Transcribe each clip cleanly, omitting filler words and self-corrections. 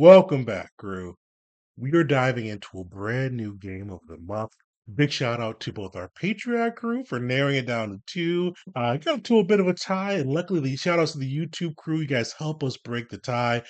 Welcome back, crew. We are diving into a brand new game of the month. Big shout out to both our Patreon crew for narrowing it down to two. Got to a bit of a tie, and luckily, the shout outs to the YouTube crew. You guys help us break the tie.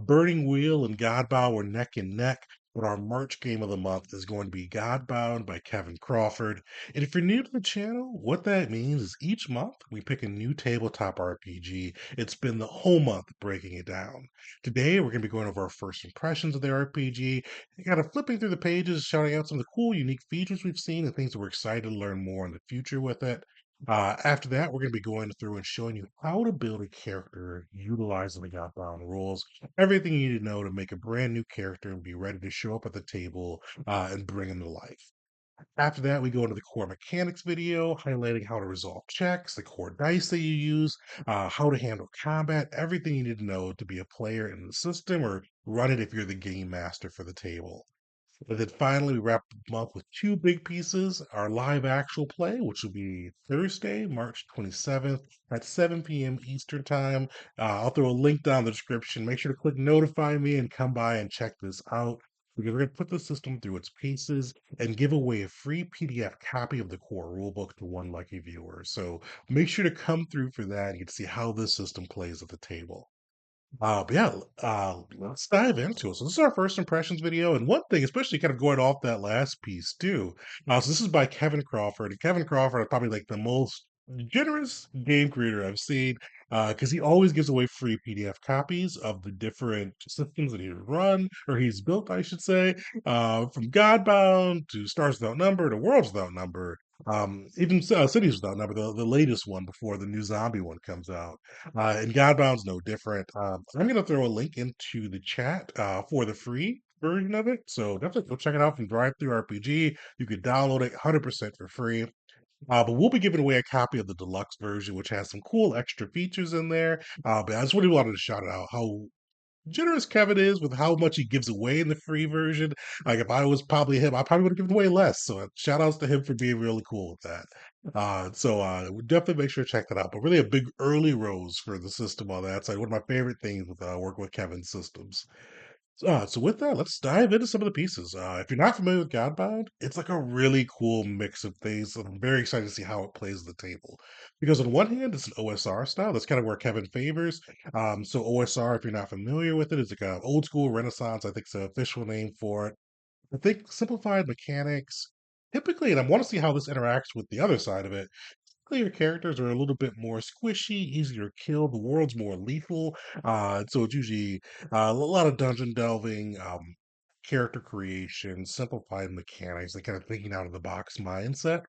Burning Wheel and Godbound were neck and neck, but our March game of the month is going to be Godbound by Kevin Crawford. And if you're new to the channel, what that means is each month we pick a new tabletop RPG and spend the whole month breaking it down. Today, we're going to be going over our first impressions of the RPG, kind of flipping through the pages, shouting out some of the cool, unique features we've seen and things that we're excited to learn more in the future with it. After that, we're going to be going through and showing you how to build a character utilizing the Godbound rules, everything you need to know to make a brand new character and be ready to show up at the table and bring him to life. After that, we go into the core mechanics video, highlighting how to resolve checks, the core dice that you use, how to handle combat, everything you need to know to be a player in the system or run it if you're the game master for the table. And then finally, we wrap them up with two big pieces our live actual play, which will be Thursday, March 27th at 7 p.m. Eastern Time. I'll throw a link down in the description. Make sure to click notify me and come by and check this out because we're going to put the system through its paces and give away a free PDF copy of the core rulebook to one lucky viewer. So make sure to come through for that. You get to see how this system plays at the table. But yeah, let's dive into it. So this is our first impressions video, and one thing, especially kind of going off that last piece too. So this is by Kevin Crawford, and Kevin Crawford is probably like the most generous game creator I've seen, because he always gives away free PDF copies of the different systems that he's run or he's built, I should say, from Godbound to Stars Without Number to Worlds Without Number. Even Cities Without Number, the latest one before the new zombie one comes out. And Godbound's no different. I'm going to throw a link into the chat for the free version of it. So definitely go check it out from Drive Through RPG. You can download it 100% for free. But we'll be giving away a copy of the deluxe version, which has some cool extra features in there. But I just really wanted to shout it out how generous Kevin is with how much he gives away in the free version. Like if I was probably him, I probably would have given away less. So shout outs to him for being really cool with that. Definitely make sure to check that out. But really a big early rose for the system on that side. One of my favorite things with working with Kevin's systems. So with that, let's dive into some of the pieces. If you're not familiar with Godbound, it's like a really cool mix of things, and I'm very excited to see how it plays the table. Because on one hand, it's an OSR style. That's kind of where Kevin favors. So OSR, if you're not familiar with it, is like a old school Renaissance. I think it's the official name for it. I think simplified mechanics. Typically, and I want to see how this interacts with the other side of it. Your characters are a little bit more squishy, easier to kill. The world's more lethal, so it's usually a lot of dungeon delving, character creation, simplified mechanics, and kind of thinking out of the box mindset.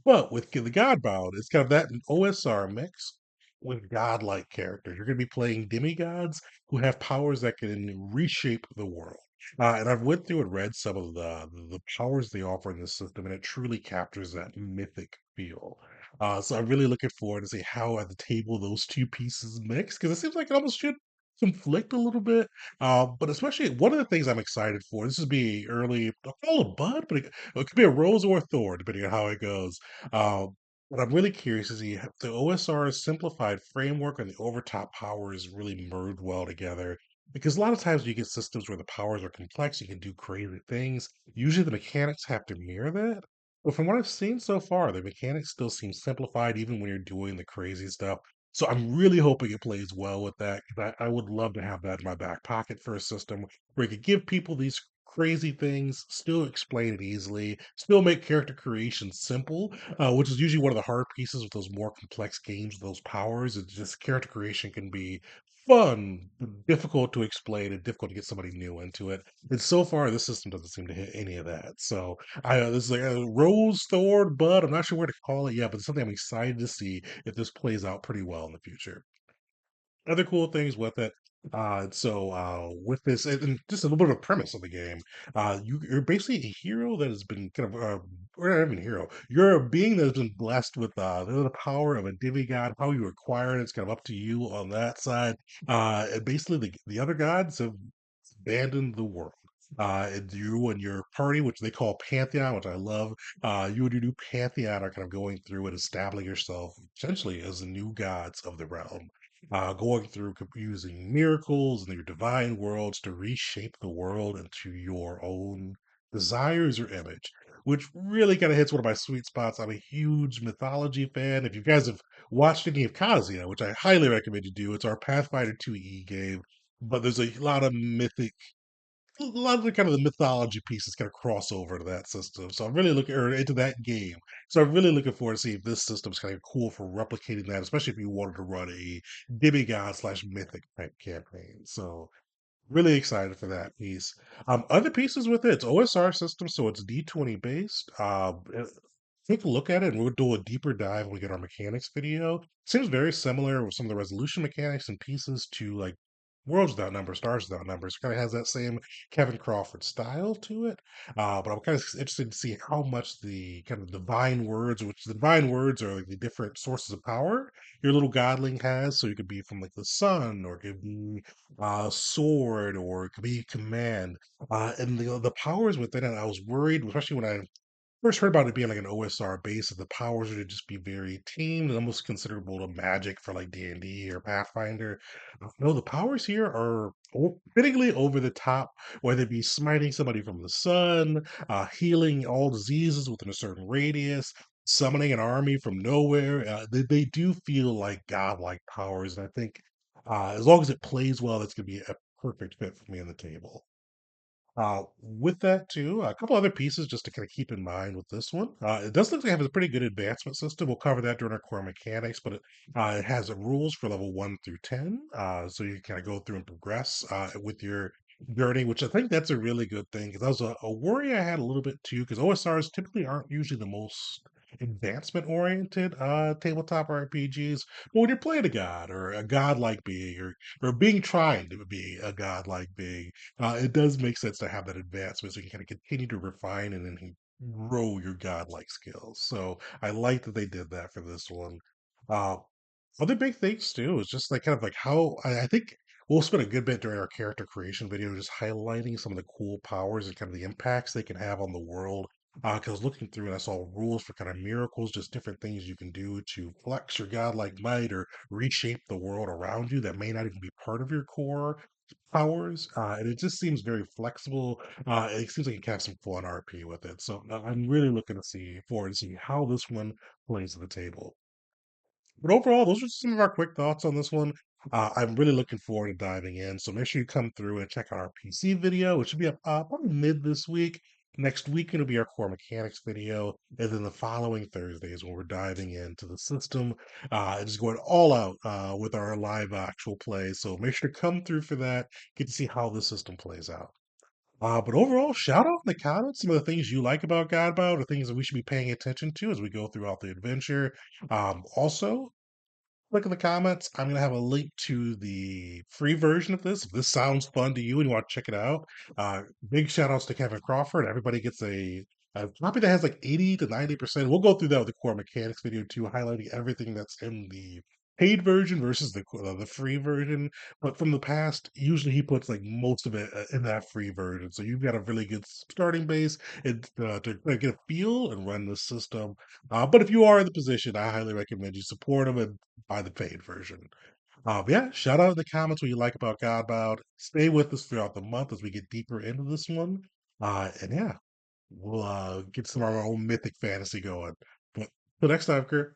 But with the Godbound, it's kind of that OSR mix with godlike characters. You're going to be playing demigods who have powers that can reshape the world. And I've went through and read some of the powers they offer in this system, and it truly captures that mythic feel. So I'm really looking forward to see how at the table those two pieces mix because it seems like it almost should conflict a little bit. But especially one of the things I'm excited for. This is be early. I'll call it a bud, but it could be a rose or a thorn, depending on how it goes. But I'm really curious to see if the OSR's simplified framework and the overtop powers really merge well together. Because a lot of times you get systems where the powers are complex, you can do crazy things. Usually the mechanics have to mirror that. But from what I've seen so far, the mechanics still seem simplified even when you're doing the crazy stuff. So I'm really hoping it plays well with that because I would love to have that in my back pocket for a system where you could give people these crazy things, still explain it easily, still make character creation simple, which is usually one of the hard pieces with those more complex games, those powers. It's just character creation can be fun, but difficult to explain and difficult to get somebody new into it. And so far, this system doesn't seem to hit any of that. So this is like a rose, thorn, bud. I'm not sure where to call it yet, but it's something I'm excited to see if this plays out pretty well in the future. Other cool things with it. With this, and just a little bit of a premise of the game, you're basically a hero that has been kind of, or not even a hero. You're a being that has been blessed with the power of a demigod. How you acquire it, it's kind of up to you on that side. And basically, the other gods have abandoned the world. And you and your party, which they call Pantheon, which I love, you and your new Pantheon are kind of going through and establishing yourself essentially as the new gods of the realm. going through using miracles and your divine worlds to reshape the world into your own desires or image, which really kind of hits one of my sweet spots. I'm a huge mythology fan. If you guys have watched any of Kazuya, which I highly recommend you do, it's our Pathfinder 2E game, but there's a lot of a lot of the kind of the mythology pieces kind of cross over to that system. So I'm really looking or into that game. So I'm really looking forward to see if this system's kind of cool for replicating that, especially if you wanted to run a demigod slash mythic type campaign. So really excited for that piece. Other pieces with it, it's OSR system, so it's D20 based. Take a look at it and we'll do a deeper dive when we get our mechanics video. Seems very similar with some of the resolution mechanics and pieces to like Worlds Without Numbers, Stars Without Numbers. Kind of has that same Kevin Crawford style to it. But I'm kind of interested to see how much the kind of divine words, which the divine words are like the different sources of power your little godling has. So it could be from like the sun, or it could be sword, or it could be command. And the powers within it, I was worried, especially when I first heard about it being like an OSR base, that the powers would just be very tamed and almost considerable to magic for like D&D or Pathfinder. No, the powers here are fittingly over the top, whether it be smiting somebody from the sun, healing all diseases within a certain radius, summoning an army from nowhere. They do feel like godlike powers, and I think as long as it plays well, that's going to be a perfect fit for me on the table. With that too, a couple other pieces just to kind of keep in mind with this one. It does look like it has a pretty good advancement system. We'll cover that during our core mechanics, but it has rules for level 1 through 10, so you kind of go through and progress with your journey, which I think that's a really good thing because that was a worry I had a little bit too, because OSRs typically aren't usually the most advancement oriented tabletop RPGs. But when you're playing a god or a godlike being, or being trying to be a godlike being, it does make sense to have that advancement so you can kind of continue to refine and then grow your godlike skills. So I like that they did that for this one. Uh, Other big things too is just like kind of like how I think we'll spend a good bit during our character creation video just highlighting some of the cool powers and kind of the impacts they can have on the world. Because looking through and I saw rules for kind of miracles, just different things you can do to flex your godlike might or reshape the world around you that may not even be part of your core powers, and it just seems very flexible. It seems like you can have some fun RP with it. So I'm really looking to see forward to see how this one plays at the table. But overall, those are some of our quick thoughts on this one. I'm really looking forward to diving in. So make sure you come through and check out our PC video, which should be up probably mid this week. Next week, it'll be our core mechanics video. And then the following Thursdays, when we're diving into the system and just going all out with our live actual play. So make sure to come through for that. Get to see how the system plays out. But overall, shout out in the comments some of the things you like about Godbound or things that we should be paying attention to as we go throughout the adventure. Also, look in the comments. I'm going to have a link to the free version of this. If this sounds fun to you and you want to check it out, big shout outs to Kevin Crawford. Everybody gets a copy that has like 80 to 90%. We'll go through that with the core mechanics video too, highlighting everything that's in the paid version versus the free version. But from the past, usually he puts like most of it in that free version. So you've got a really good starting base and, to get a feel and run the system. But if you are in the position, I highly recommend you support him and buy the paid version. Yeah, shout out in the comments what you like about Godbound. Stay with us throughout the month as we get deeper into this one. And yeah, we'll get some of our own mythic fantasy going. But till next time, Kurt.